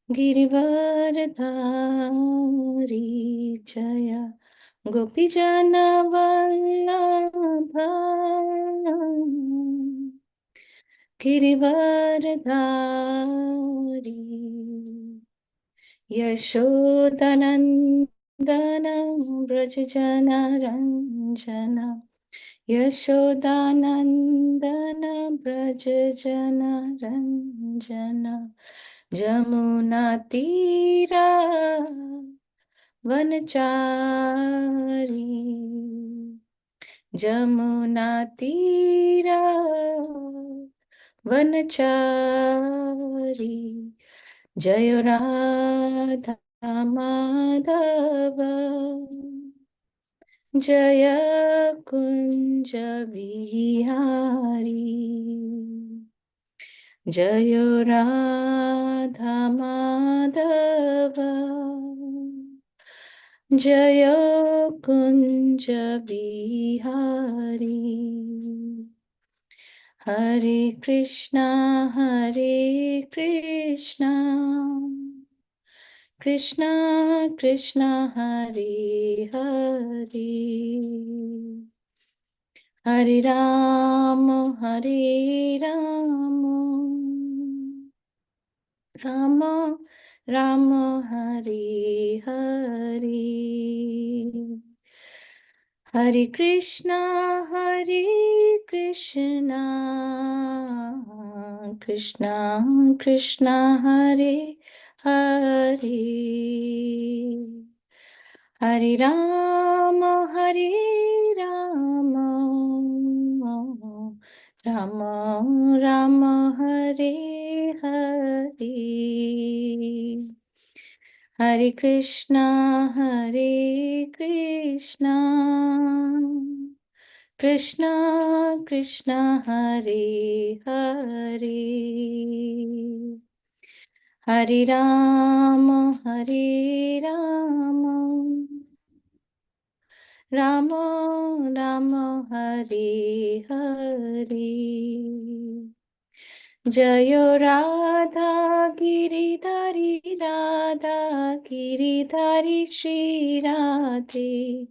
गिरिवरधारी जय गोपीजनवल्लभा गिरिवरधारी यशोदनन्दन व्रजजनरञ्जन यशोदानन्दन व्रजजनरञ्जन जमुनातीरा वनचारी जमुनातीरा वनचारी जय राधा माधव जय कुञ्ज विहारी जय राधा माधव जय कुञ्ज विहारी हरे कृष्णा कृष्णा कृष्णा हरे हरे हरे राम राम राम हरे हरे हरे कृष्णा कृष्णा कृष्णा हरे हरे हरे राम राम राम हरे हरे हरे कृष्णा कृष्णा कृष्णा हरे हरे हरे राम राम राम हरे हरे जय राधा गिरिधारी श्री राधे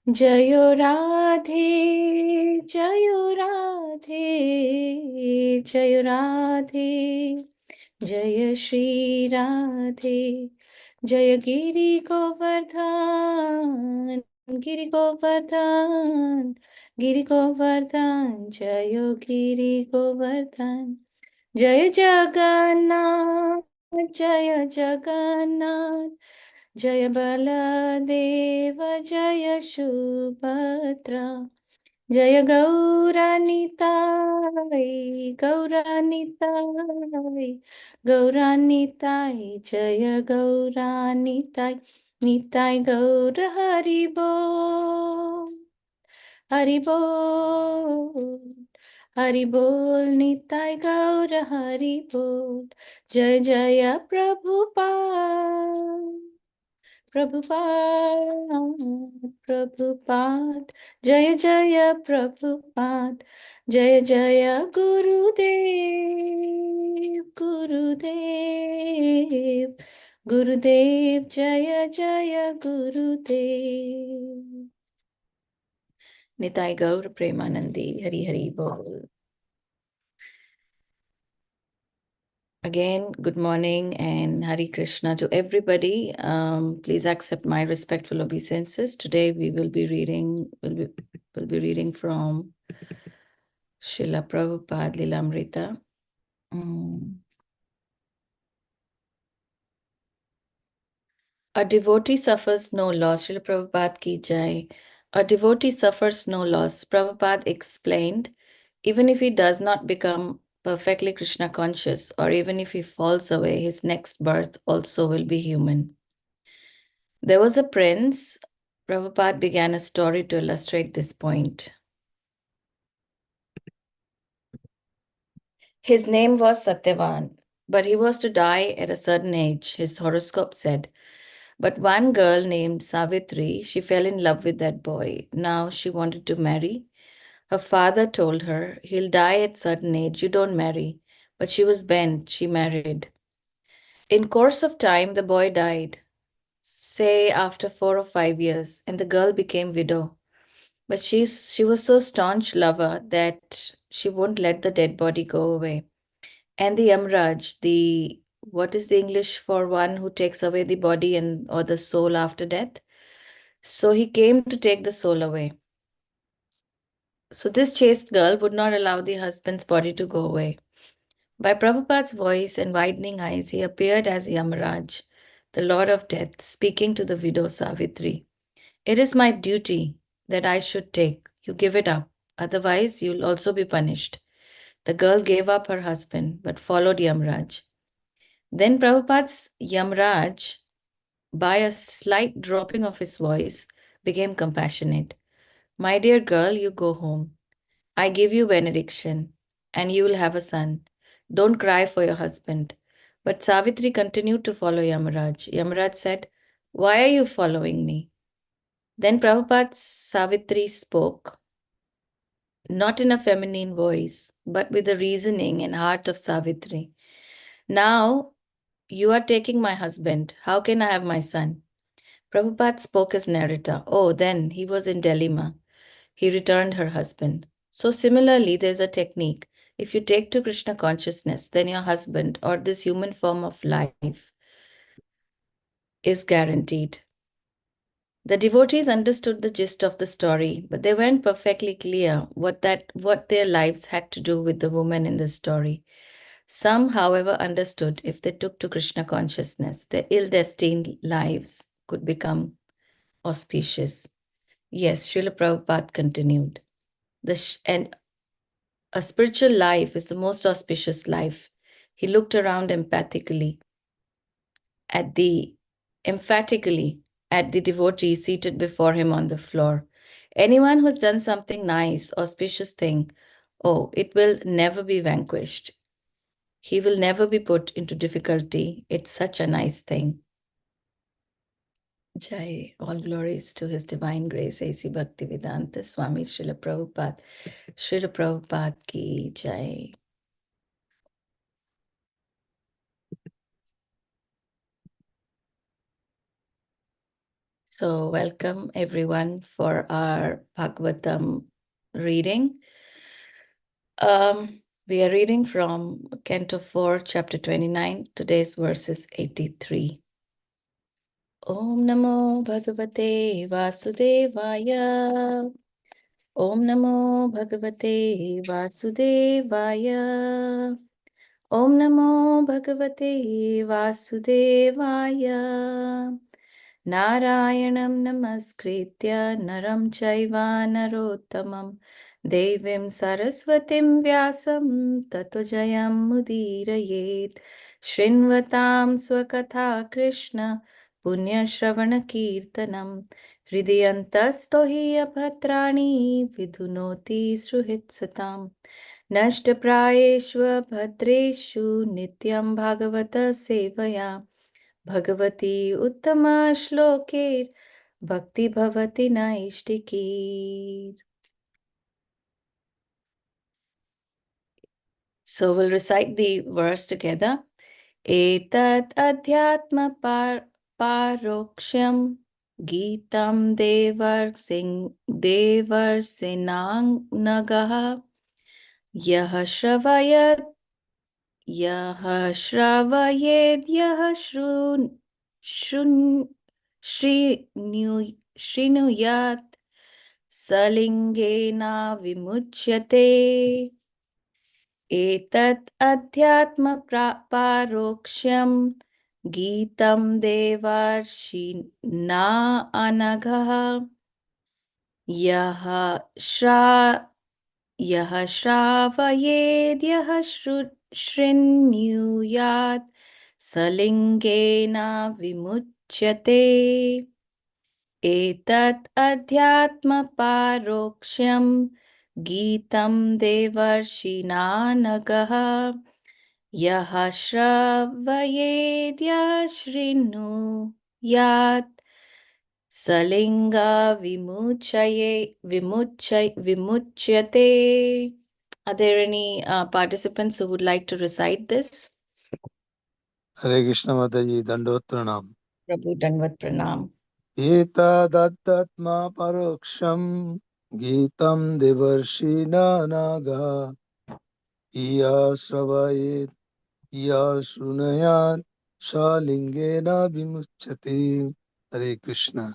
जय राधे जय राधे जय राधे जय श्री राधे जय गिरि गोवर्धन गिरि गोवर्धन जय गिरि गोवर्धन जय जगन्नाथ जय बलदेव जय सुभद्रा जय गौरानिताय जय गौरानिताय निताय गौर हरि बोल निताय गौर हरि बोल जय जय प्रभुपाद जय जय प्रभुपाद जय जय गुरुदेव जय जय गुरुदेव निताय गौर प्रेमानंदी हरि हरि बोल. Again, good morning and Hare Krishna to everybody. Please accept my respectful obeisances. Today we will be reading from Srila Prabhupada Lilamrita. A devotee suffers no loss. Srila Prabhupada ki jai. A devotee suffers no loss. Prabhupada explained, even if he does not become perfectly Krishna conscious, or even if he falls away, his next birth also will be human. There was a prince. Prabhupada began a story to illustrate this point. His name was Satyavan, but he was to die at a certain age, his horoscope said. But one girl named Savitri, she fell in love with that boy. Now she wanted to marry, Her father told her, he'll die at certain age, you don't marry. But she was bent, she married. In course of time, the boy died, say after 4 or 5 years, and the girl became widow. But she was so staunch lover that she won't let the dead body go away. And the Yamraj, the what is the English for one who takes away the body and or the soul after death? So he came to take the soul away. So this chaste girl would not allow the husband's body to go away. By Prabhupada's voice and widening eyes, he appeared as Yamaraj, the Lord of Death, speaking to the widow Savitri. It is my duty that I should take. You give it up. Otherwise, you'll also be punished. The girl gave up her husband but followed Yamraj. Then Prabhupada's Yamraj, by a slight dropping of his voice, became compassionate. My dear girl, you go home. I give you benediction, and you will have a son. Don't cry for your husband. But Savitri continued to follow Yamaraj. Yamaraj said, why are you following me? Then Prabhupada Savitri spoke, not in a feminine voice, but with the reasoning and heart of Savitri. Now you are taking my husband. How can I have my son? Prabhupada spoke as narrator. Oh, then he was in dilemma. He returned her husband. So similarly, there's a technique. If you take to Krishna consciousness, then your husband or this human form of life is guaranteed. The devotees understood the gist of the story, but they weren't perfectly clear what their lives had to do with the woman in the story. Some, however, understood if they took to Krishna consciousness, their ill-destined lives could become auspicious. Yes, Srila Prabhupada continued. And a spiritual life is the most auspicious life. He looked around at the emphatically at the devotee seated before him on the floor. Anyone who has done something nice, auspicious thing, oh, it will never be vanquished. He will never be put into difficulty. It's such a nice thing. Jai, all glories to His Divine Grace, A.C. Bhaktivedanta Swami Srila Prabhupada. Srila Prabhupada ki Jai. So welcome everyone for our Bhagavatam reading. We are reading from Canto 4, Chapter 29. Today's verse is 83. Om Namo Bhagavate Vasudevaya. Om Namo Bhagavate Vasudevaya. Om Namo Bhagavate Vasudevaya. Narayanam namaskritya naram chaiva narottamam devim saraswatim vyasam tato jayam mudirayet shrinvatam swakatha krishna punya shravana kirtanam hridiyantasto hi abhatrani vidhunoti sruhitsatam nashtaprayeshva bhadreshu nityam bhagavata sevaya Bhagavati Uttama Shlokir Bhakti Bhavati Naishtikir. So we'll recite the verse together. Etat Adhyatma Paroksham Geetam Devar Sinang Nagaha Yaha Shravayat यः श्रावयेद् यः शृणुयात् सलिङ्गेन विमुच्यते एतत् अध्यात्मपारोक्ष्यं गीतं देवर्षिणा अनघः यः श्रावयेद् यः शृणुयात् सलिङ्गेन विमुच्यते एतत् अध्यात्मपारोक्ष्यं गीतं देवर्षिणानघः यः श्रावयेद् यः शृणुयात् Salinga vimuchyate. Are there any participants who would like to recite this? Hare Krishna Mataji, Dandot Pranam. Prabhu Danvat Pranam. Etadadatma paroksham Geetam Devarshina Naga Iya Sravayet Iya Shrunayat Shalingena Vimuchyate. Hare Krishna.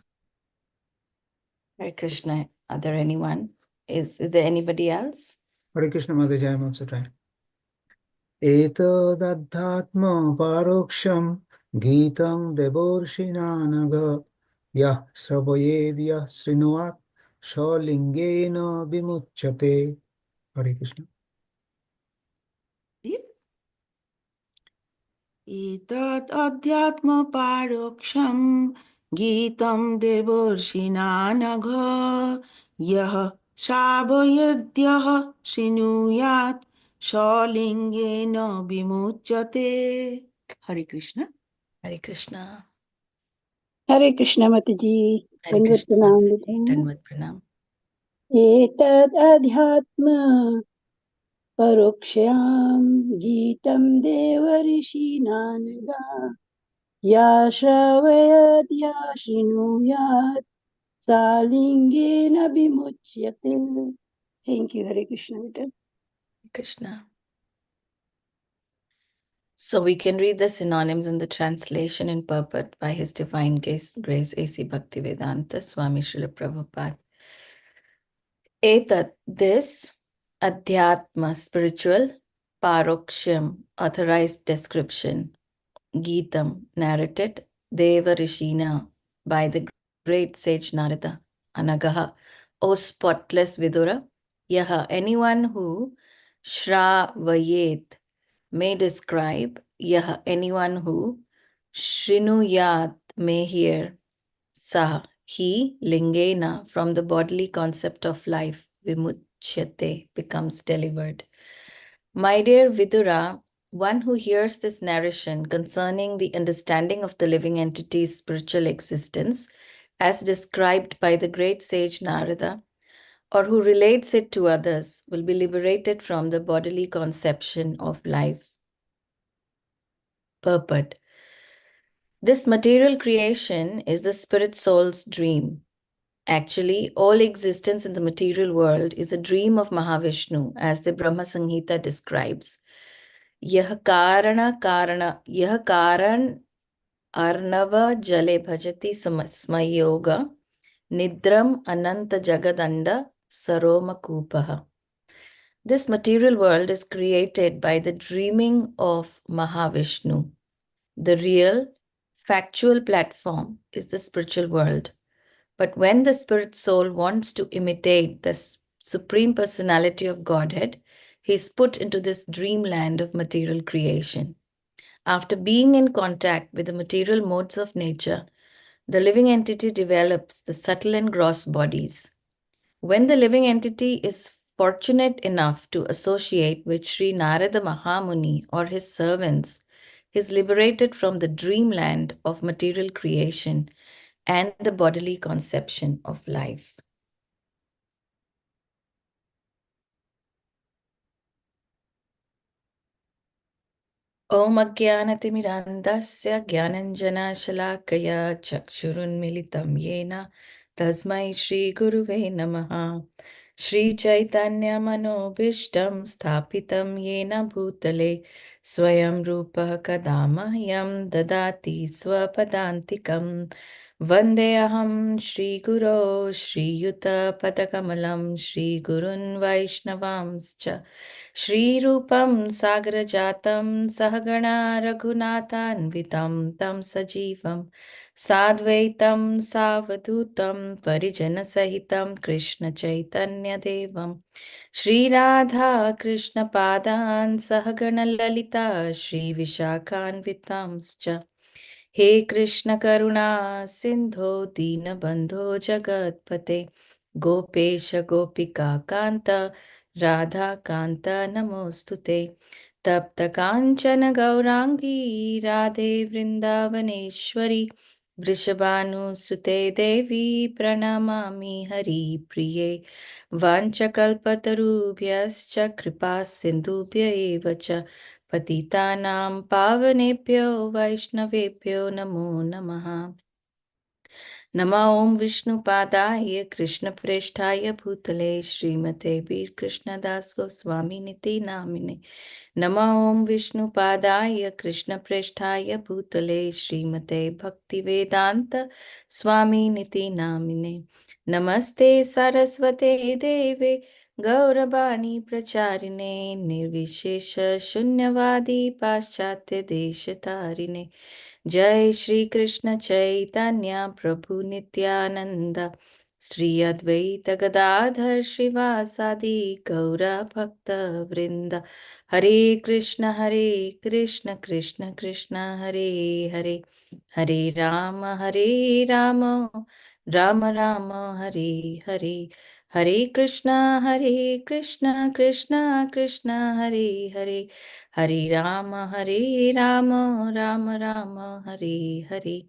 Hare Krishna. Are there anyone? Is there anybody else? Hare Krishna Mataji, I am also trying. Etadadhatma paroksham Geetam Devorshinaanaga Yah Sravayedya Srinuat Shalingena Vimuchyate. Hare Krishna. एतत् अध्यात्मपारोक्षं गीतं देवर्षिणानघ यः श्रावयद्यः शृणुयात् सलिङ्गेन विमुच्यते. Hare Krishna. Hare Krishna. Hare Krishna Mataji, Hare Dandavat Krishna. Pranam Vidham. Danvat Pranam. Etad adhyatma paroksham geetam devarishinanaga ya shravayat ya shinuyat salingena vimuchyate. Thank you, Hare Krishna Vidham. Krishna. So we can read the synonyms in the translation in purport by His Divine Grace A.C. Bhaktivedanta Swami Srila Prabhupada. Etat, this, Adhyatma, spiritual, Paroksham, authorized description, Geetam, narrated, Deva Rishina, by the great sage Narada, Anagaha, O spotless Vidura, Yaha, anyone who, Shravayet, may describe, Yaha, anyone who, Shrinuyat, may hear, Sah, he, Lingena, from the bodily concept of life, Vimuchyate, becomes delivered. My dear Vidura, one who hears this narration concerning the understanding of the living entity's spiritual existence, as described by the great sage Narada, or who relates it to others, will be liberated from the bodily conception of life. Purport. This material creation is the spirit soul's dream. Actually, all existence in the material world is a dream of Mahavishnu, as the Brahma Samhita describes. यह कारण अर्णव जले भजति स्मयोग निद्रम अनंत जगदंड saromakupah. This material world is created by the dreaming of Mahavishnu. The real, factual platform is the spiritual world. But when the spirit soul wants to imitate the Supreme Personality of Godhead, he is put into this dreamland of material creation. After being in contact with the material modes of nature, the living entity develops the subtle and gross bodies. When the living entity is fortunate enough to associate with Sri Narada Mahamuni or his servants, he is liberated from the dreamland of material creation and the bodily conception of life. Om Ajnanatimirandasya Gyananjanashalakaya Chakshurunmilitam Yena Tasmai Shri Guruve Namaha. Shri Chaitanya Manobishtam Sthapitam Yena Bhutale Swayam Rupa Kadamahyam Dadati Swapadantikam Vandeham Shri Guru Shri Yuta Padakamalam Shri Gurun Vaishnavamscha Shri Rupam Sagrajatam Sahagana Raghunathanvitam Tam Sajivam Sadvaitam Savadutam Parijana Sahitam Krishna Chaitanya Devam Shri Radha Krishna Padan Sahagana Lalita Shri Vishakhanvitamscha He Krishna Karuna Sindho Dina Bandho Jagatpate Gopesha Gopika Kanta Radha Kanta Namostute Tapta Kanchana Gaurangi Radhe Vrindavaneshwari Vrishabhanusute Devi Pranamami Hari Priye Vanchakalpatarubhyascha Kripa Sindhubhya eva cha Patitanam Pavanebhyo Vaishnavebhyo Namo Namaha. Nama Om Vishnu Padaya Krishna Preshthaya Bhutale Srimate Bir Krishna Das Goswami Niti Namine. Nama Om Vishnu Padaya Krishna Preshthaya Bhutale Srimate Bhakti Vedanta Swami Niti Namine. Namaste Saraswate Deve Gaurabani Pracharine Nirvishesha Shunyavadi Paschatya Deshatarine. Jai Shri Krishna Chaitanya Prabhu Nityananda Sri Advaita Gadadhar Srivasadi Gaura Bhakta Vrinda. Hare Krishna Krishna Krishna Hare Hare, Hare Rama Rama Rama Hare Hare, Hare Krishna Krishna Krishna Hare Hare, Hare Rama Rama Rama Hare Hare,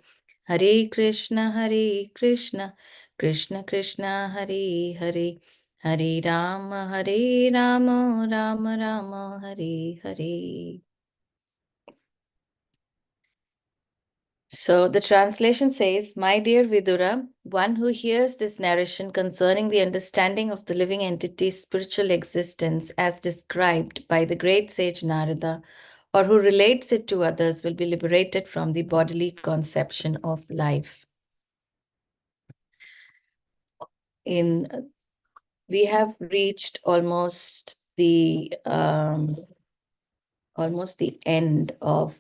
Hare Krishna Krishna Krishna Hare Hare, Hare Rama Rama Rama Hare Hare. So the translation says, My dear Vidura, one who hears this narration concerning the understanding of the living entity's spiritual existence as described by the great sage Narada, or who relates it to others, will be liberated from the bodily conception of life. We have reached almost the end of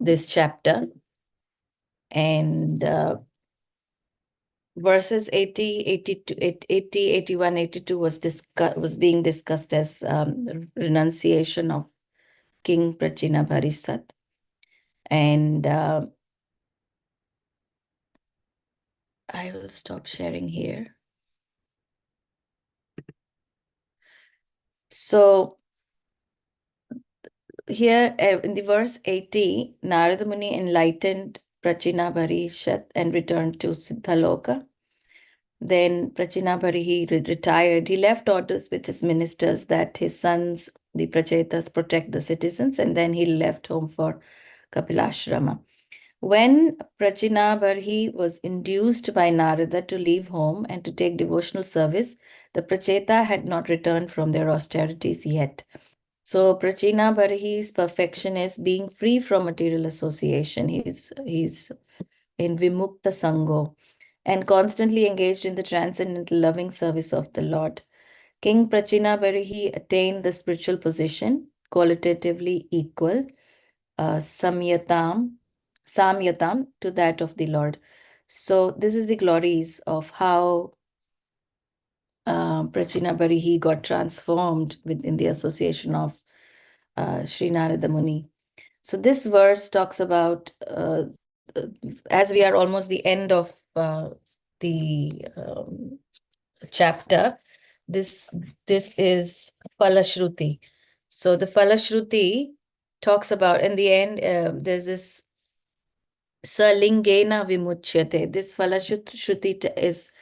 this chapter, and verses 80, 82, 80, 81, 82 was being discussed as renunciation of King Prachinabharisat. And I will stop sharing here. So here in the verse 80, Narada Muni enlightened Prachinabharisat and returned to Siddhaloka. Then Prachinabhari retired. He left orders with his ministers that his sons, the Prachetas, protect the citizens, and then he left home for Kapilashrama. When Prachinabhari was induced by Narada to leave home and to take devotional service, the Pracheta had not returned from their austerities yet. So Prachinabhari's perfection is being free from material association. He's in Vimukta Sango and constantly engaged in the transcendental loving service of the Lord. King Prachinabhari attained the spiritual position, qualitatively equal, samyatam, to that of the Lord. So this is the glories of how Prachinabhari got transformed within the association of Sri Narada Muni. So this verse talks about, as we are almost the end of the chapter, this is Falashruti. So the Falashruti talks about, in the end, there's this Salingena Vimuchyate. This Falashruti is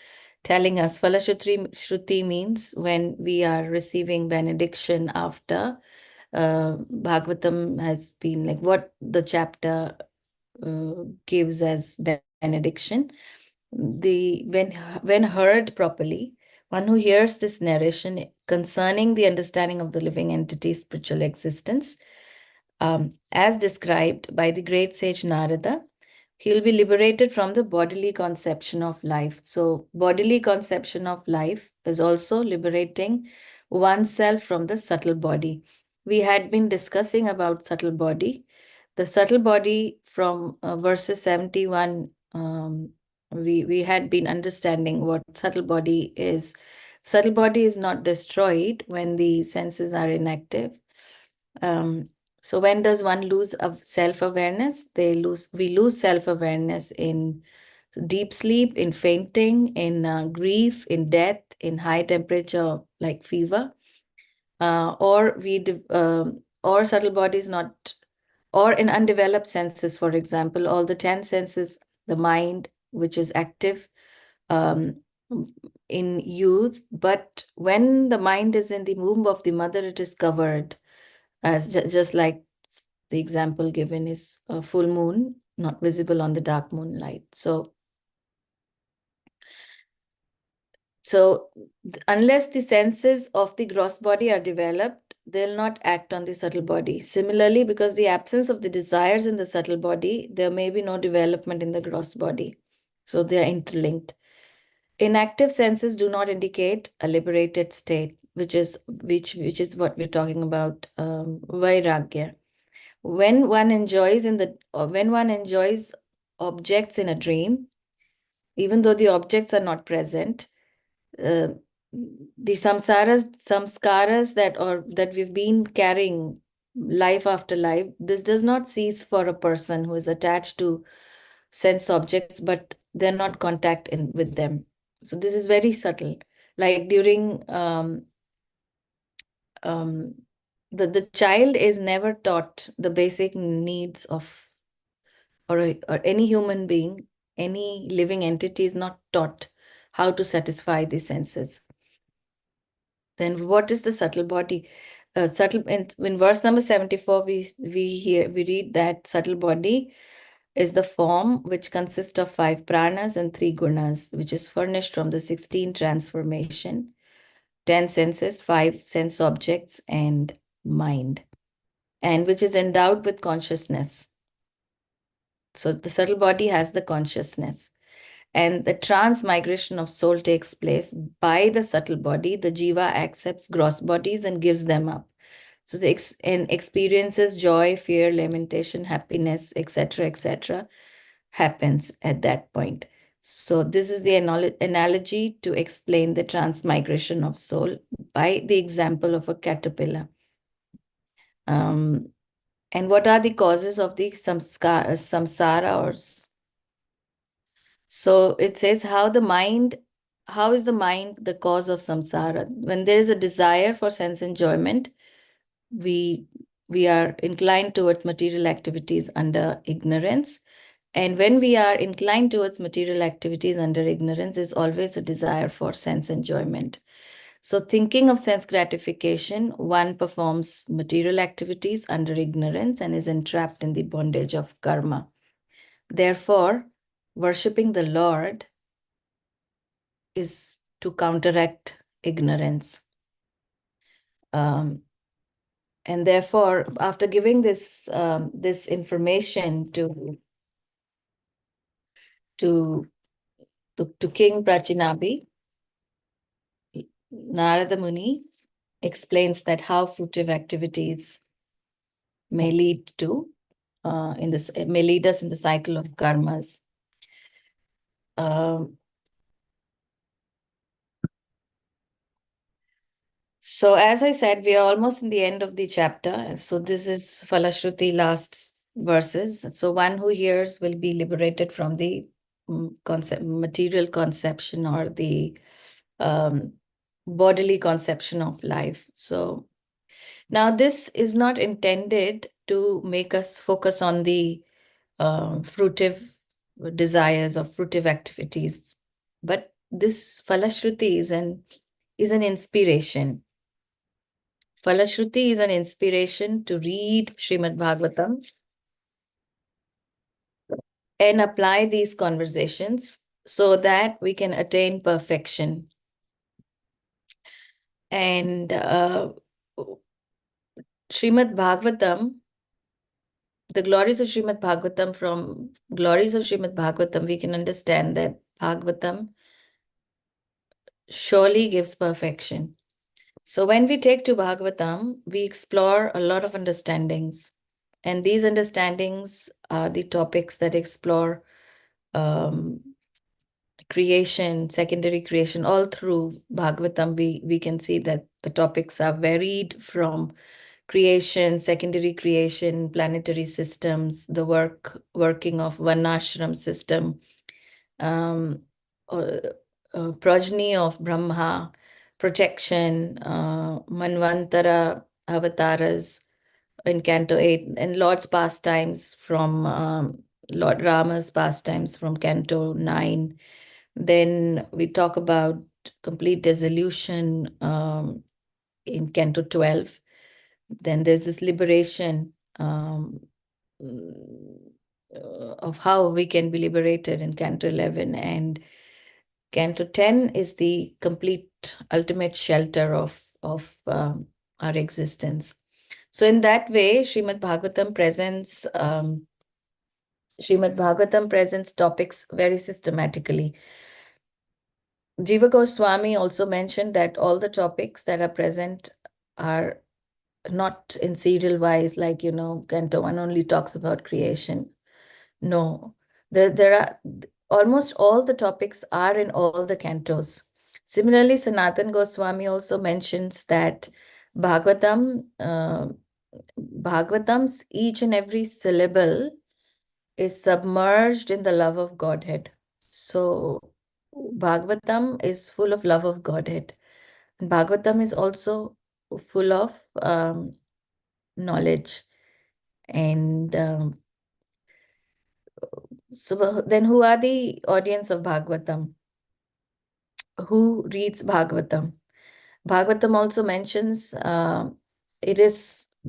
telling us, Falashruti means when we are receiving benediction after Bhagavatam has been, like, what the chapter gives as benediction. When heard properly, one who hears this narration concerning the understanding of the living entity's spiritual existence, as described by the great sage Narada, he will be liberated from the bodily conception of life. So bodily conception of life is also liberating oneself from the subtle body. We had been discussing about subtle body. The subtle body from verses 71, we had been understanding what subtle body is. Subtle body is not destroyed when the senses are inactive. So when does one lose self-awareness? We lose self-awareness in deep sleep, in fainting, in grief, in death, in high temperature like fever, or subtle body is not Or in undeveloped senses, for example, all the 10 senses, the mind, which is active um, in youth, but when the mind is in the womb of the mother, it is covered, as just like the example given is a full moon, not visible on the dark moonlight. So unless the senses of the gross body are developed, they'll not act on the subtle body. Similarly, because the absence of the desires in the subtle body, there may be no development in the gross body. So they are interlinked. Inactive senses do not indicate a liberated state, which is what we're talking about, vairagya. When one enjoys objects in a dream, even though the objects are not present, uh, the samskaras that we've been carrying life after life, this does not cease for a person who is attached to sense objects, but they're not contact in with them. So this is very subtle. Like during um, the child is never taught the basic needs of, or any human being, any living entity is not taught how to satisfy the senses. Then what is the subtle body? Subtle in verse number 74, we read that subtle body is the form which consists of 5 pranas and 3 gunas, which is furnished from the 16 transformation, 10 senses, 5 sense objects, and mind, and which is endowed with consciousness. So the subtle body has the consciousness. And the transmigration of soul takes place by the subtle body. The jiva accepts gross bodies and gives them up. So and experiences joy, fear, lamentation, happiness, etc., happens at that point. So this is the analogy to explain the transmigration of soul by the example of a caterpillar. And what are the causes of the samsara? So it says how is the mind the cause of samsara? When there is a desire for sense enjoyment, we are inclined towards material activities under ignorance. And when we are inclined towards material activities under ignorance, is always a desire for sense enjoyment. So thinking of sense gratification, one performs material activities under ignorance and is entrapped in the bondage of karma. Therefore, worshipping the Lord is to counteract ignorance. And therefore, after giving this information to King Prachinabi, Narada Muni explains that how fruitive activities may lead to may lead us in the cycle of karmas. So as I said, we are almost in the end of the chapter. So this is Falashruti last verses. So one who hears will be liberated from the material conception or the bodily conception of life. So now this is not intended to make us focus on the fruitive desires or fruitive activities, but this Falashruti is an inspiration. Falashruti is an inspiration to read Srimad Bhagavatam and apply these conversations so that we can attain perfection. And Srimad Bhagavatam, the glories of Srimad Bhagavatam, from glories of Srimad Bhagavatam, we can understand that Bhagavatam surely gives perfection. So when we take to Bhagavatam, we explore a lot of understandings. And these understandings are the topics that explore creation, secondary creation. All through Bhagavatam, we can see that the topics are varied from creation, secondary creation, planetary systems, the working of Varnashram system, progeny of Brahma, protection, Manvantara avatars, in Canto 8, and Lord's pastimes from Lord Rama's pastimes from Canto 9. Then we talk about complete dissolution in Canto 12. Then there's this liberation of how we can be liberated in Canto 11. And Canto 10 is the complete ultimate shelter of our existence. So in that way, Srimad Bhagavatam presents topics very systematically. Jiva Goswami also mentioned that all the topics that are present are not in serial wise, like, Canto 1 only talks about creation. No, there are almost all the topics are in all the cantos. Similarly, Sanatan Goswami also mentions that Bhagavatam's each and every syllable is submerged in the love of Godhead. So Bhagavatam is full of love of Godhead. And Bhagavatam is also full of knowledge. And so then who are the audience of Bhagavatam? Who reads Bhagavatam? Bhagavatam also mentions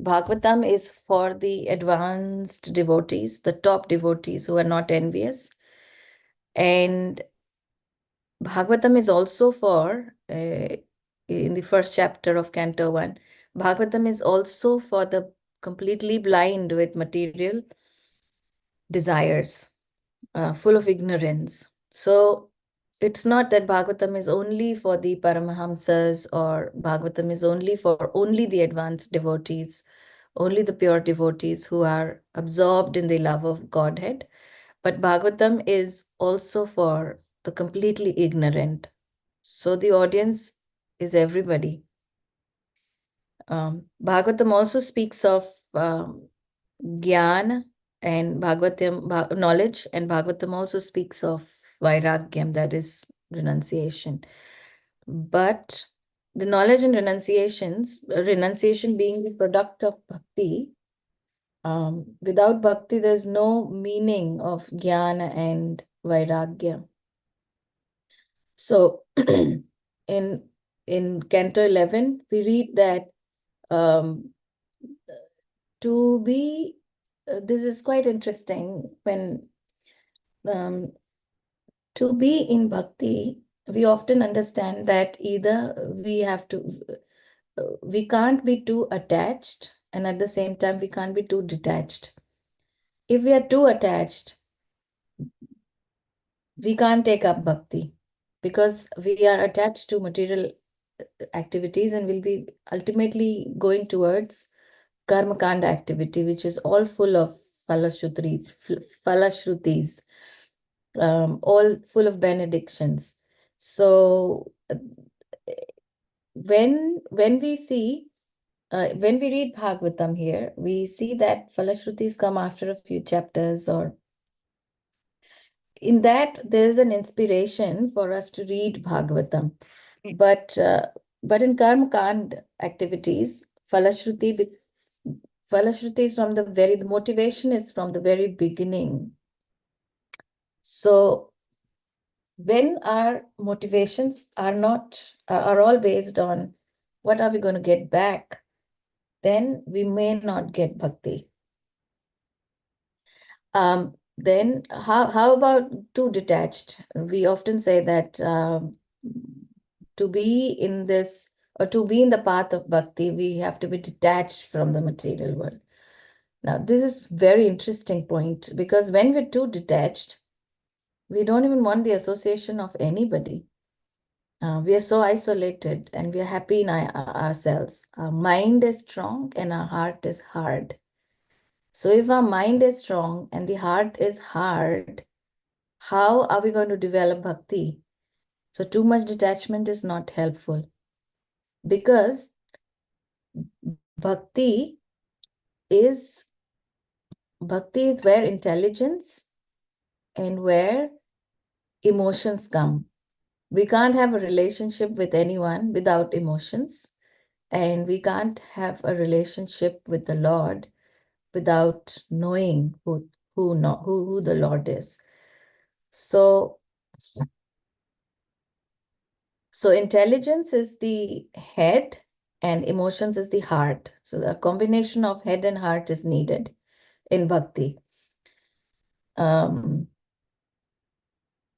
Bhagavatam is for the advanced devotees, the top devotees who are not envious. And Bhagavatam is also for, in the first chapter of Canto 1, Bhagavatam is also for the completely blind with material desires, full of ignorance. So it's not that Bhagavatam is only for the Paramahamsas, or Bhagavatam is only for only the advanced devotees, only the pure devotees who are absorbed in the love of Godhead. But Bhagavatam is also for the completely ignorant. So the audience is everybody. Bhagavatam also speaks of Gyan and knowledge, and Bhagavatam also speaks of Vairagyam, that is renunciation. But the knowledge and renunciation being the product of bhakti, without bhakti, there's no meaning of Jnana and Vairagya. So in Canto 11, we read that this is quite interesting, when to be in bhakti, we often understand that either we can't be too attached, and at the same time, we can't be too detached. If we are too attached, we can't take up bhakti, because we are attached to material activities and will be ultimately going towards karma kanda activity, which is all full of falashrutis, all full of benedictions. So when we read Bhagavatam here, we see that falashrutis come after a few chapters, or in that there is an inspiration for us to read Bhagavatam. But in karma kand activities, falashruti is the motivation is from the very beginning. So when our motivations are all based on what are we going to get back, then we may not get bhakti. Then how about too detached? We often say that to be in this, or to be in the path of bhakti, we have to be detached from the material world. Now, this is very interesting point, because when we're too detached, we don't even want the association of anybody. We are so isolated, and we are happy in ourselves. Our mind is strong and our heart is hard. So if our mind is strong and the heart is hard, how are we going to develop bhakti? So too much detachment is not helpful, because bhakti is where intelligence and where emotions come. We can't have a relationship with anyone without emotions. And we can't have a relationship with the Lord without knowing who the Lord is. So, so intelligence is the head and emotions is the heart. So the combination of head and heart is needed in bhakti.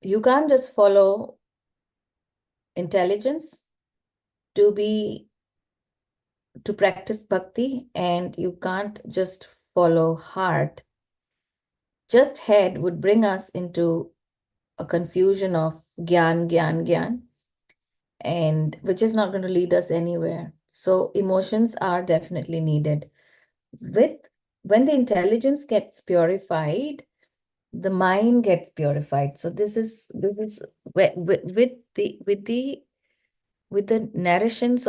You can't just follow intelligence to practice bhakti, and you can't just follow heart. Just head would bring us into a confusion of gyan, and which is not going to lead us anywhere. So emotions are definitely needed. With when the intelligence gets purified, the mind gets purified. So this is with the narrations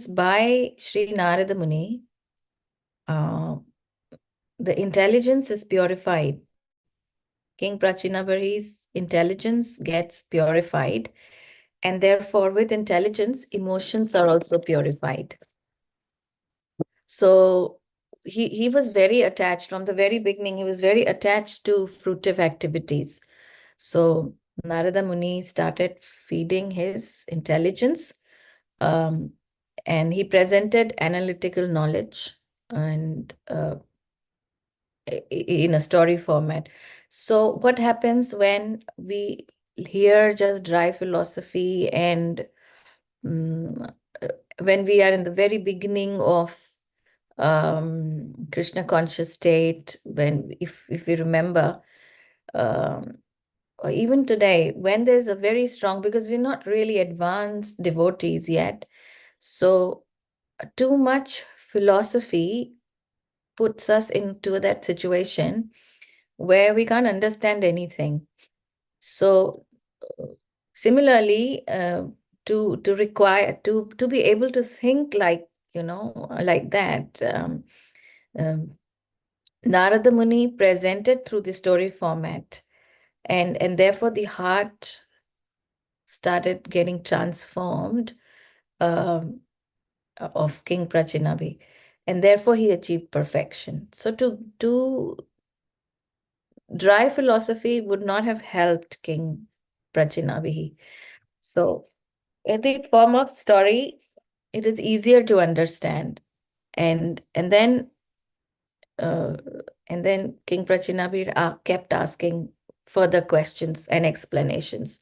by Sri Narada Muni, uh, the intelligence is purified. King Prachinabhari's intelligence gets purified, and therefore, with intelligence, emotions are also purified. So he was very attached from the very beginning. He was very attached to fruitive activities. So Narada Muni started feeding his intelligence, um, and he presented analytical knowledge and in a story format. So what happens when we hear just dry philosophy and mm, uh, when we are in the very beginning of Krishna conscious state, when if you remember, um, or even today, when there's a very strong, because we're not really advanced devotees yet, so too much philosophy puts us into that situation where we can't understand anything. So similarly, to be able to think like like that, um, Narada Muni presented through the story format, and therefore the heart started getting transformed, um, of King Prachinabi, and therefore he achieved perfection. So to dry philosophy would not have helped King Prachinabi. So in the form of story, it is easier to understand, and and then uh, and then King Prachinabir kept asking further questions and explanations.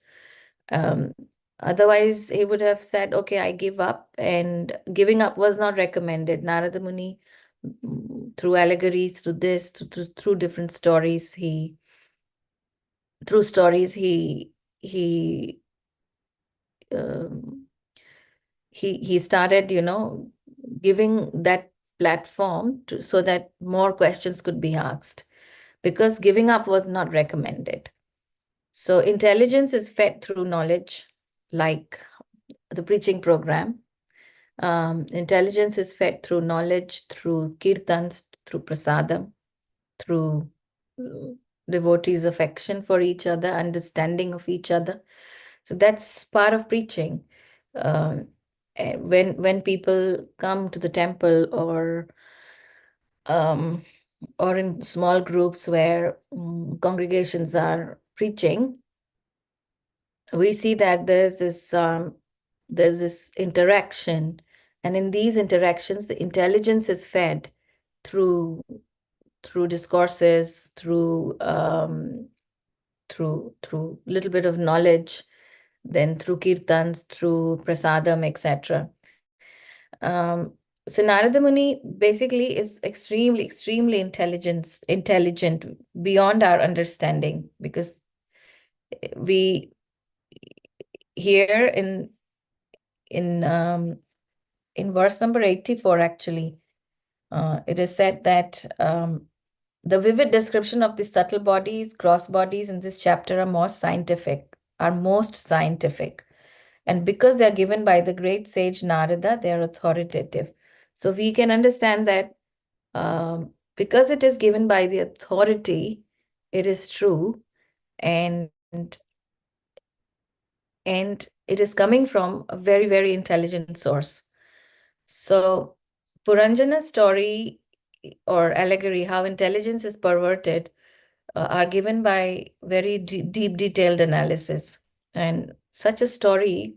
Um, Otherwise, he would have said, "Okay, I give up," and giving up was not recommended. Narada Muni, through allegories, through this, through different stories, through stories he um, he started, giving that platform so that more questions could be asked, because giving up was not recommended. So intelligence is fed through knowledge, like the preaching program. Intelligence is fed through knowledge, through kirtans, through prasadam, through uh, devotees' affection for each other, understanding of each other. So that's part of preaching. When people come to the temple, um, or in small groups where congregations are preaching, we see that there's this interaction, and in these interactions, the intelligence is fed through discourses, through little bit of knowledge, then through kirtans, through prasadam, etc. Um, so Narada Muni basically is extremely intelligent beyond our understanding, because we here in um, in verse number 84, actually, it is said that the vivid description of the subtle bodies, gross bodies in this chapter are most scientific. And because they are given by the great sage Narada, they are authoritative. So we can understand that because it is given by the authority, it is true, and and it is coming from a very intelligent source. So Puranjana's story or allegory, how intelligence is perverted, are given by very deep, detailed analysis. And such a story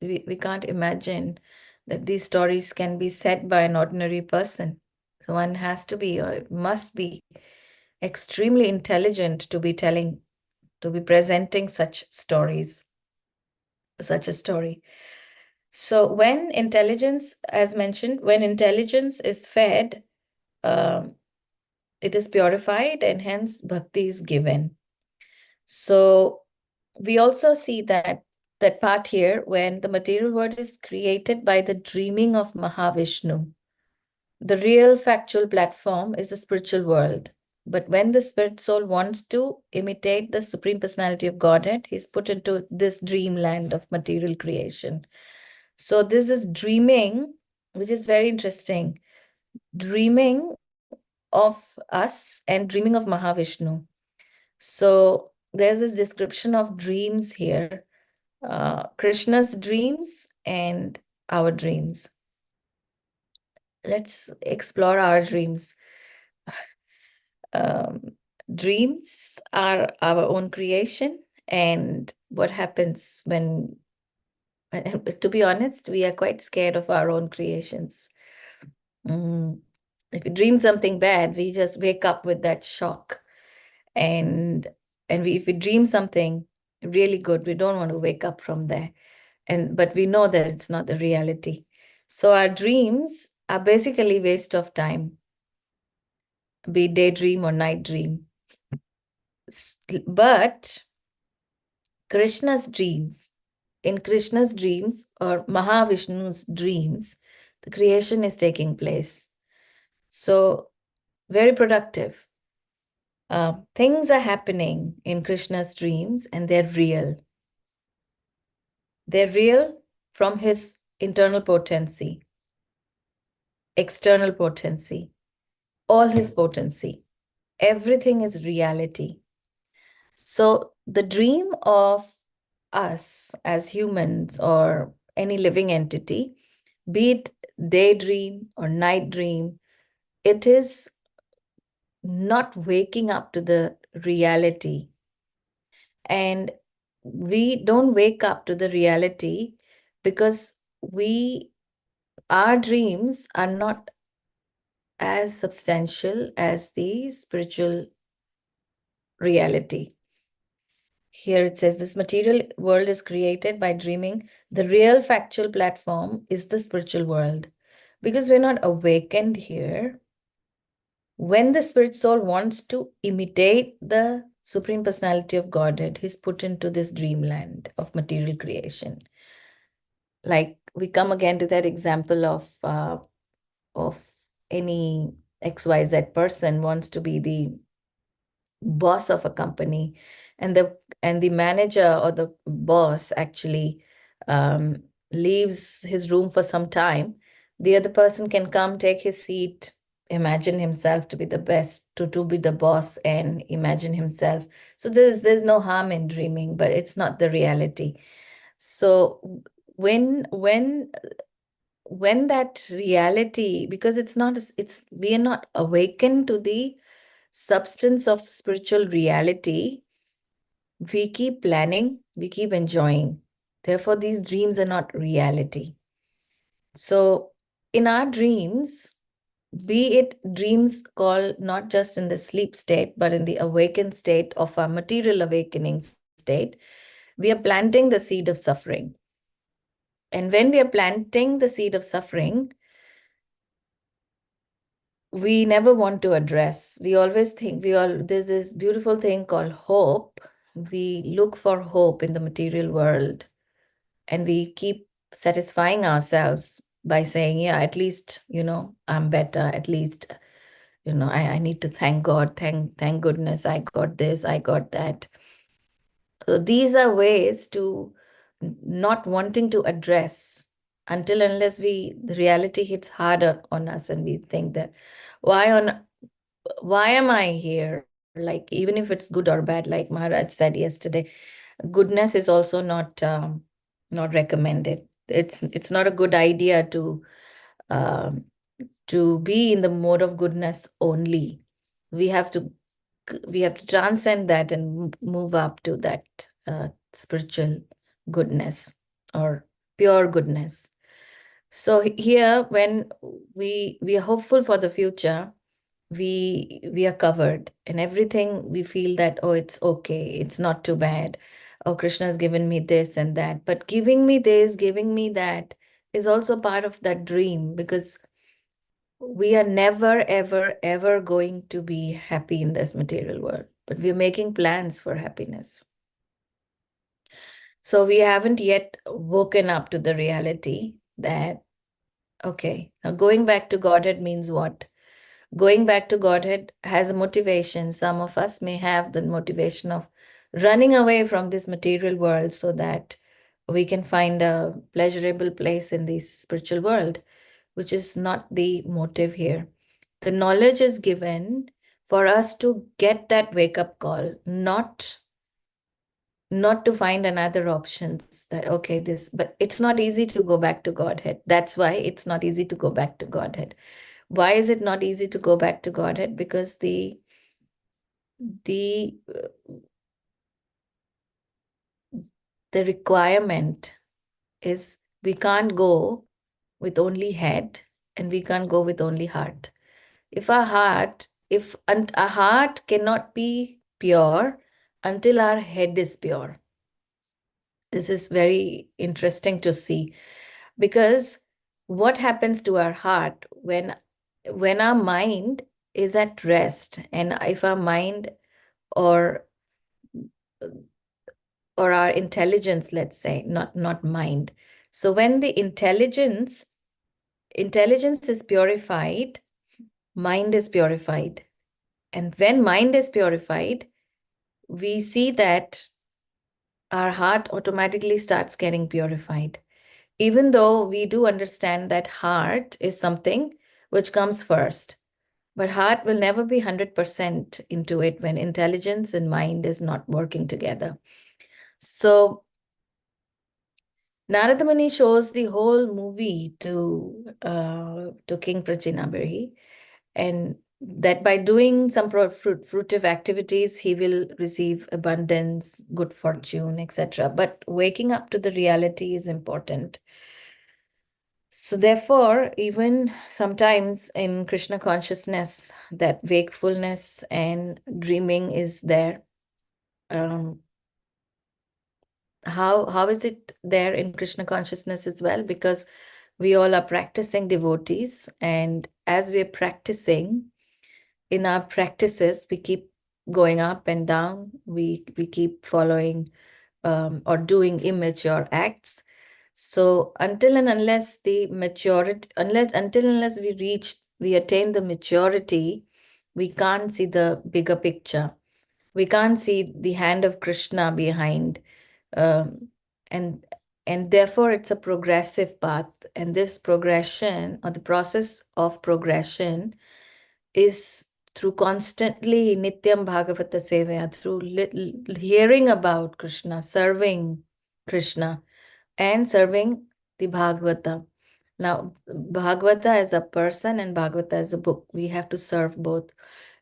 we can't imagine that these stories can be said by an ordinary person. So one has to be or must be extremely intelligent to be presenting such stories, such a story. So when intelligence, as mentioned, when intelligence is fed, um, it is purified and hence bhakti is given. So we also see that part here when the material world is created by the dreaming of Mahavishnu. The real factual platform is the spiritual world. But when the spirit soul wants to imitate the Supreme Personality of Godhead, he's put into this dreamland of material creation. So this is dreaming, which is very interesting. Dreaming of us and dreaming of Mahavishnu. So there's this description of dreams here, Krishna's dreams and our dreams. Let's explore our dreams. Um, Dreams are our own creation, and what happens to be honest, we are quite scared of our own creations. Mm. If we dream something bad, we just wake up with that shock. And if we dream something really good, we don't want to wake up from there. But we know that it's not the reality. So our dreams are basically waste of time, be daydream or night dream. But Krishna's dreams, in Krishna's dreams or Mahavishnu's dreams, the creation is taking place. So very productive. Things are happening in Krishna's dreams and they're real. They're real from his internal potency, external potency, all his potency. Everything is reality. So the dream of us as humans or any living entity, be it daydream or night dream, it is not waking up to the reality. And we don't wake up to the reality because our dreams are not as substantial as the spiritual reality. Here it says this material world is created by dreaming. The real factual platform is the spiritual world. Because we're not awakened here, when the spirit soul wants to imitate the Supreme Personality of Godhead, he's put into this dreamland of material creation. Like we come again to that example of any XYZ person wants to be the boss of a company, and the manager or the boss actually leaves his room for some time. The other person can come, take his seat, imagine himself to be the best, to be the boss, and imagine himself. So there's no harm in dreaming, but it's not the reality. So when that reality, because we are not awakened to the substance of spiritual reality, we keep planning, we keep enjoying. Therefore, these dreams are not reality. So in our dreams, be it dreams called not just in the sleep state, but in the awakened state of our material awakening state, we are planting the seed of suffering. And when we are planting the seed of suffering, we never want to address. We always think there's this beautiful thing called hope. We look for hope in the material world and we keep satisfying ourselves by saying, yeah, at least, I'm better. At least, I need to thank God. Thank goodness I got this, I got that. So these are ways to not wanting to address until unless the reality hits harder on us and we think that why am I here? Like, even if it's good or bad, like Maharaj said yesterday, goodness is also not recommended. It's not a good idea to um, to be in the mode of goodness only. We have to transcend that and move up to that spiritual goodness or pure goodness. So here, when we are hopeful for the future, we are covered, and everything we feel that, oh, it's okay, it's not too bad. Oh, Krishna has given me this and that. But giving me this, giving me that is also part of that dream, because we are never, ever, ever going to be happy in this material world, but we're making plans for happiness. So we haven't yet woken up to the reality that, okay, now going back to Godhead means what? Going back to Godhead has a motivation. Some of us may have the motivation of running away from this material world so that we can find a pleasurable place in this spiritual world, which is not the motive here. The knowledge is given for us to get that wake-up call, not to find another options that, okay, this, but it's not easy to go back to Godhead. That's why it's not easy to go back to Godhead. Why is it not easy to go back to Godhead? Because the requirement is we can't go with only head and we can't go with only heart. If our heart cannot be pure until our head is pure. This is very interesting to see, because what happens to our heart when our mind is at rest, and if our mind or our intelligence, let's say, not mind. So when the intelligence is purified, mind is purified. And when mind is purified, we see that our heart automatically starts getting purified. Even though we do understand that heart is something which comes first, but heart will never be 100% into it when intelligence and mind is not working together. So Narada Muni shows the whole movie to King Prachinabhari, and that by doing some fruitive activities, he will receive abundance, good fortune, etc. But waking up to the reality is important. So therefore, even sometimes in Krishna consciousness, that wakefulness and dreaming is there. How is it there in Krishna consciousness as well? Because we all are practicing devotees, and as we're practicing, in our practices, we keep going up and down. We keep following or doing immature acts. So until and unless the maturity, unless we attain the maturity, we can't see the bigger picture. We can't see the hand of Krishna behind. Um, and therefore it's a progressive path. And this progression, or the process of progression, is through constantly Nityam Bhagavata Sevaya, through hearing about Krishna, serving Krishna, and serving the Bhagavata. Now, Bhagavata is a person and Bhagavata is a book. We have to serve both.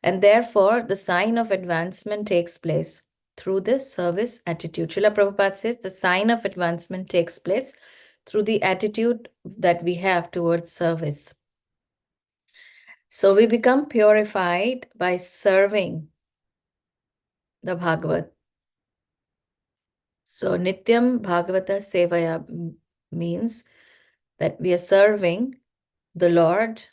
And therefore, the sign of advancement takes place through this service attitude. Srila Prabhupada says the sign of advancement takes place through the attitude that we have towards service. So we become purified by serving the Bhagavat. So Nityam Bhagavata Sevaya means that we are serving the Lord,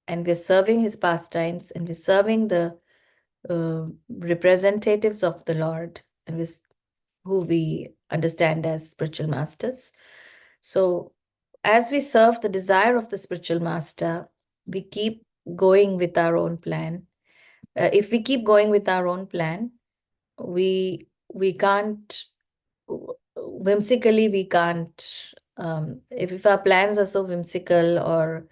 and we're serving his pastimes, and we're serving the representatives of the Lord, and who we understand as spiritual masters. So as we serve the desire of the spiritual master, we keep going with our own plan. If we keep going with our own plan, we can't, whimsically we can't, if our plans are so whimsical or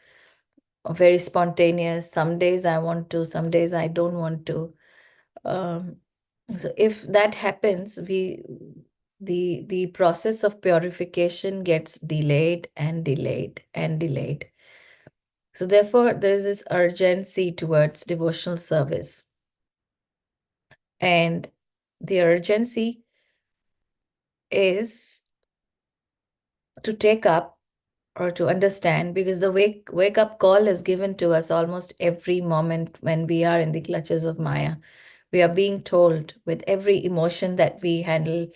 very spontaneous, some days I want to, some days I don't want to. So if that happens, the process of purification gets delayed and delayed and delayed. So, therefore, there is this urgency towards devotional service. And the urgency is to take up or to understand, because the wake up call is given to us almost every moment when we are in the clutches of Maya. We are being told with every emotion that we handle,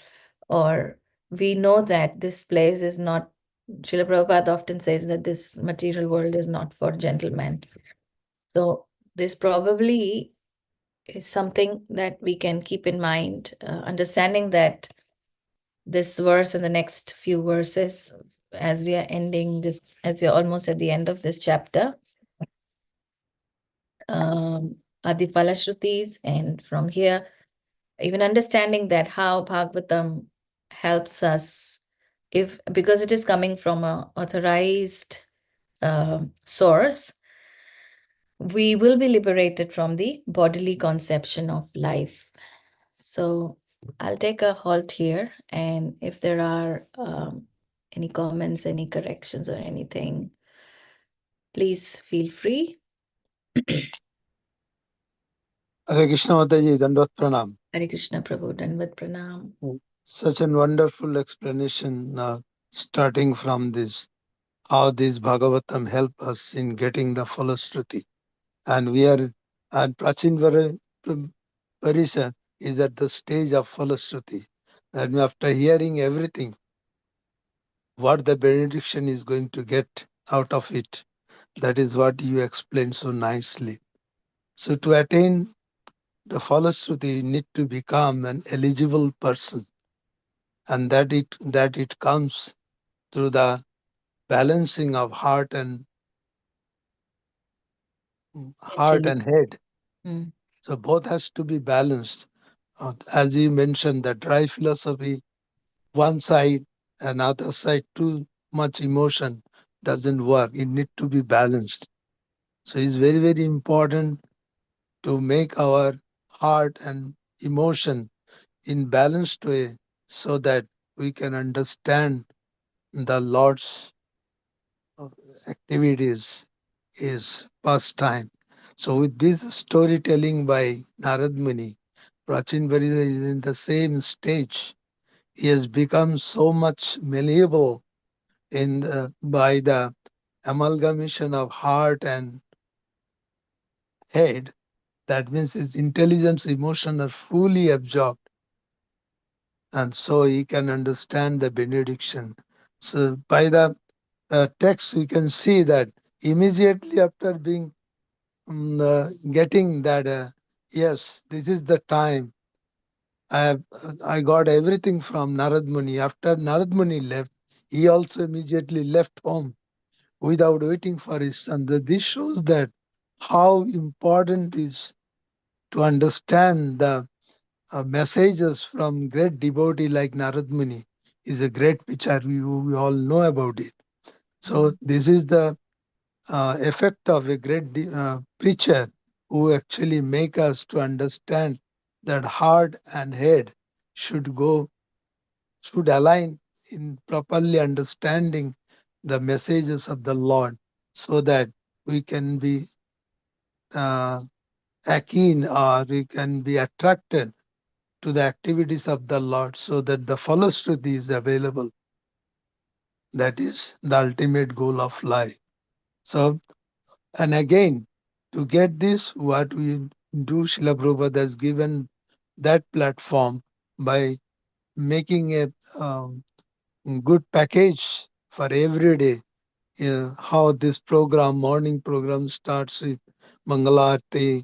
or we know that this place is not. Srila Prabhupada often says that this material world is not for gentlemen. So this probably is something that we can keep in mind, understanding that this verse and the next few verses, as we are ending this, as we are almost at the end of this chapter, are the Falashrutis, and from here, even understanding that how Bhagavatam helps us, if because it is coming from a authorized source, we will be liberated from the bodily conception of life. So I'll take a halt here, and if there are any comments, any corrections, or anything, please feel free. Hare Krishna Mataji, Dandot Pranam. Hare Krishna Prabhu, Dandavat Pranam. Such a wonderful explanation, starting from this, how this Bhagavatam help us in getting the Falashruti. And we are, and Prachin Parisha is at the stage of Falashruti. That means after hearing everything, what the benediction is going to get out of it. That is what you explained so nicely. So to attain the Falashruti, you need to become an eligible person, and that it comes through the balancing of heart and head. Mm. So both has to be balanced. As you mentioned, the dry philosophy, one side, another side, too much emotion doesn't work. It need to be balanced. So it's very, very important to make our heart and emotion in balanced way, so that we can understand the Lord's activities, is pastime. So with this storytelling by Narad Muni, Prachin Parida is in the same stage. He has become so much malleable by the amalgamation of heart and head. That means his intelligence, emotion are fully absorbed, and so he can understand the benediction. So by the text, we can see that immediately after being getting that, yes, this is the time. I got everything from Narad Muni. After Narad Muni left, he also immediately left home without waiting for his son. This shows that how important is to understand the messages from great devotee like Narad Muni is a great picture. We all know about it. So this is the effect of a great preacher who actually make us to understand that heart and head should go should align in properly understanding the messages of the Lord, so that we can be uh, keen, or we can be attracted to the activities of the Lord, so that the falashruti is available. That is the ultimate goal of life. So, and again, to get this, what we do, Srila Prabhupada has given that platform by making a good package for every day. How this program, morning program, starts with Mangalarti,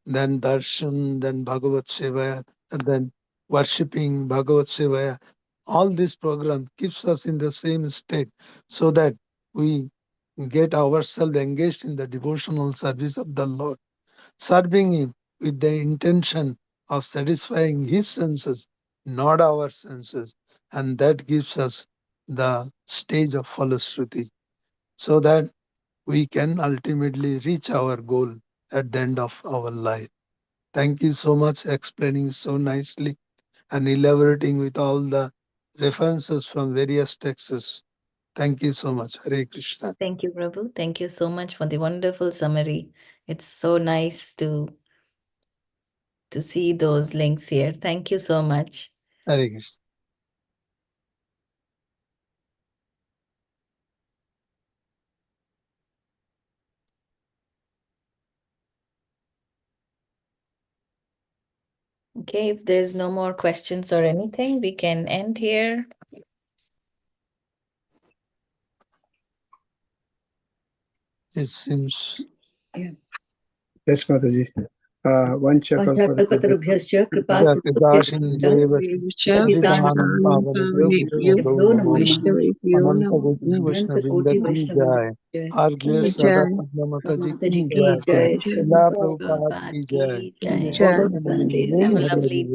then Darshan, then Bhagavat Sevaya, and then worshipping Bhagavat Sevaya. All this program keeps us in the same state, so that we get ourselves engaged in the devotional service of the Lord, serving Him with the intention of satisfying His senses, not our senses. And that gives us the stage of falashruti, so that we can ultimately reach our goal at the end of our life. Thank you so much, explaining so nicely and elaborating with all the references from various texts. Thank you so much. Hare Krishna. Thank you, Prabhu. Thank you so much for the wonderful summary. It's so nice to see those links here. Thank you so much. Hare Krishna. Okay, if there's no more questions or anything, we can end here. It seems. Yes, Mataji. पञ्चकल्पतरुभ्यश्च कृपा कृपासिन्धुभ्यश्च पतितानं पावनेभ्यो सिन्धुभ्यो नमो नमो नमः। नमः अनंत कोटि वैष्णववृंद अनन्तकोटि की वैष्णववृन्द जय। जय आर्ग्य सदा पद्मावत जी माता जी की की जय। जय शिला प्रभुपाद Prabhupada की ki जय। jai. बहुत बहुत हरे धन्यवाद हरे Have a Hare lovely Hare.